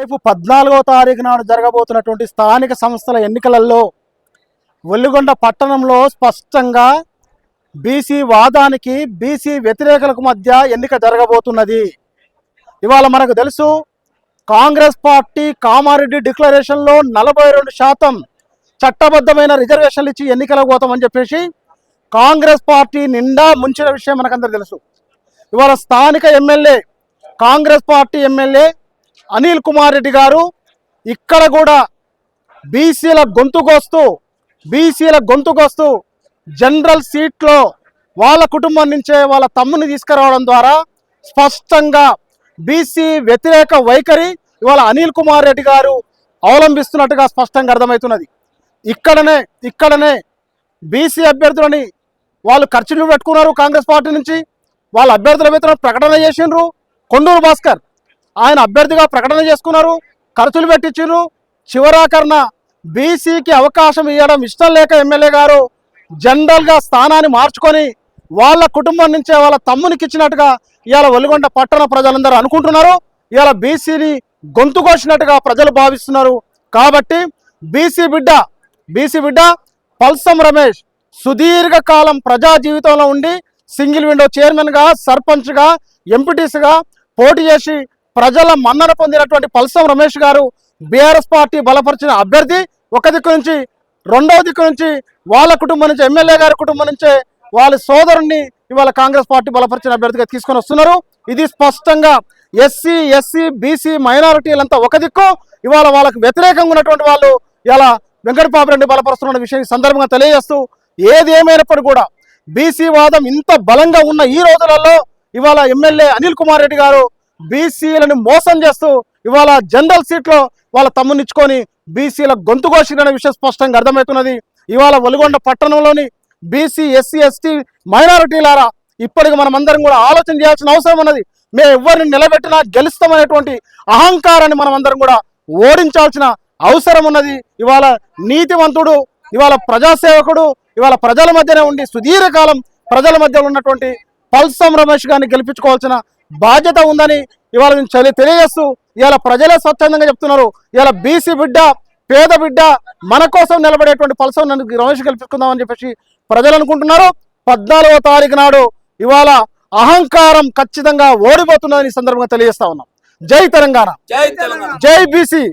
రేపు 14వ తారీఖు నాడు జరగబోతున్నటువంటి స్థానిక సంస్థల ఎన్నికలలో వెల్లుగొండ పట్టణంలో స్పష్టంగా బీసీ వాదానికి బీసీ వ్యతిరేకులకు మధ్య ఎన్నిక జరగబోతున్నది. ఇవాళ మనకు తెలుసు, కాంగ్రెస్ పార్టీ కామారెడ్డి డిక్లరేషన్లో 42% చట్టబద్ధమైన రిజర్వేషన్లు ఇచ్చి ఎన్నికలకు పోతామని చెప్పేసి కాంగ్రెస్ పార్టీ నిండా ముంచిన విషయం మనకందరూ తెలుసు. ఇవాళ స్థానిక MLA, Congress party MLA Anil Kumar Reddy గారు ఇక్కడ కూడా బీసీల గొంతుకొస్తూ జనరల్ సీట్లో వాళ్ళ కుటుంబం నుంచే వాళ్ళ తమ్ముని తీసుకురావడం ద్వారా స్పష్టంగా బీసీ వ్యతిరేక వైఖరి ఇవాళ అనిల్ కుమార్ రెడ్డి గారు అవలంబిస్తున్నట్టుగా స్పష్టంగా అర్థమవుతున్నది. ఇక్కడనే బీసీ అభ్యర్థులని వాళ్ళు ఖర్చులు పెట్టుకున్నారు. కాంగ్రెస్ పార్టీ నుంచి వాళ్ళ అభ్యర్థుల వేతనం ప్రకటన చేసిండ్రు. కొండూరు భాస్కర్ ఆయన అభ్యర్థిగా ప్రకటన చేసుకున్నారు, ఖర్చులు పెట్టించారు. చివరాకరణ బీసీకి అవకాశం ఇవ్వడం ఇష్టం లేక ఎమ్మెల్యే గారు జనరల్గా స్థానాన్ని మార్చుకొని వాళ్ళ కుటుంబం నుంచే వాళ్ళ తమ్మునికి ఇచ్చినట్టుగా ఇవాళ వెల్లుగొండ పట్టణ ప్రజలందరూ అనుకుంటున్నారు. ఇవాళ బీసీని గొంతు కోసినట్టుగా ప్రజలు భావిస్తున్నారు. కాబట్టి బీసీ బిడ్డ పల్సం రమేష్ సుదీర్ఘకాలం ప్రజా జీవితంలో ఉండి సింగిల్ విండో చైర్మన్గా, సర్పంచ్గా, ఎంపీటీసీగా పోటీ చేసి ప్రజల మన్నన పొందినటువంటి పల్సం రమేష్ గారు బీఆర్ఎస్ పార్టీ బలపరిచిన అభ్యర్థి. ఒక దిక్కు నుంచి, రెండవ దిక్కు నుంచి వాళ్ళ కుటుంబం నుంచి, ఎమ్మెల్యే గారి కుటుంబం నుంచే వాళ్ళ సోదరుణ్ణి ఇవాళ కాంగ్రెస్ పార్టీ బలపరిచిన అభ్యర్థిగా తీసుకొని వస్తున్నారు. ఇది స్పష్టంగా ఎస్సీ బీసీ మైనారిటీలంతా ఒక దిక్కు, ఇవాళ వాళ్ళకు వ్యతిరేకంగా ఉన్నటువంటి వాళ్ళు ఇలా వెంకటపాపిరెడ్డి బలపరుస్తున్న విషయం సందర్భంగా తెలియజేస్తూ, ఏది ఏమైనప్పటికీ కూడా బీసీ వాదం ఇంత బలంగా ఉన్న ఈ రోజులలో ఇవాళ ఎమ్మెల్యే అనిల్ కుమార్ రెడ్డి గారు బీసీలను మోసం చేస్తూ ఇవాళ జనరల్ సీట్లో వాళ్ళ తమ్మునిచ్చుకొని బీసీల గొంతు కోసిన విషయం స్పష్టంగా అర్థమవుతున్నది. ఇవాళ వెల్లుగొండ పట్టణంలోని బీసీ ఎస్సీ మైనారిటీలారా ఇప్పటికి మనం అందరం కూడా ఆలోచన చేయాల్సిన అవసరం ఉన్నది. మేము ఎవరిని నిలబెట్టినా గెలుస్తామనేటువంటి అహంకారాన్ని మనం అందరం కూడా ఓడించాల్సిన అవసరం ఉన్నది. ఇవాళ నీతివంతుడు, ఇవాళ ప్రజాసేవకుడు, ఇవాళ ప్రజల మధ్యనే ఉండి సుదీర్ఘకాలం ప్రజల మధ్యలో ఉన్నటువంటి పల్సం రమేష్ గారిని గెలిపించుకోవాల్సిన బాధ్యత ఉందని ఇవాళ నేను తెలియజేస్తూ, ఇవాళ ప్రజలే స్వచ్ఛందంగా చెప్తున్నారు. ఇవాళ బీసీ బిడ్డ, పేద బిడ్డ, మన కోసం నిలబడేటువంటి పల్సం రమేష్ గెలిపించుకుందామని చెప్పేసి ప్రజలు అనుకుంటున్నారు. 14వ తారీఖు నాడు ఇవాళ అహంకారం ఖచ్చితంగా ఓడిపోతున్నదని ఈ సందర్భంగా తెలియజేస్తా ఉన్నాం. జై తెలంగాణ, జై బీసీ.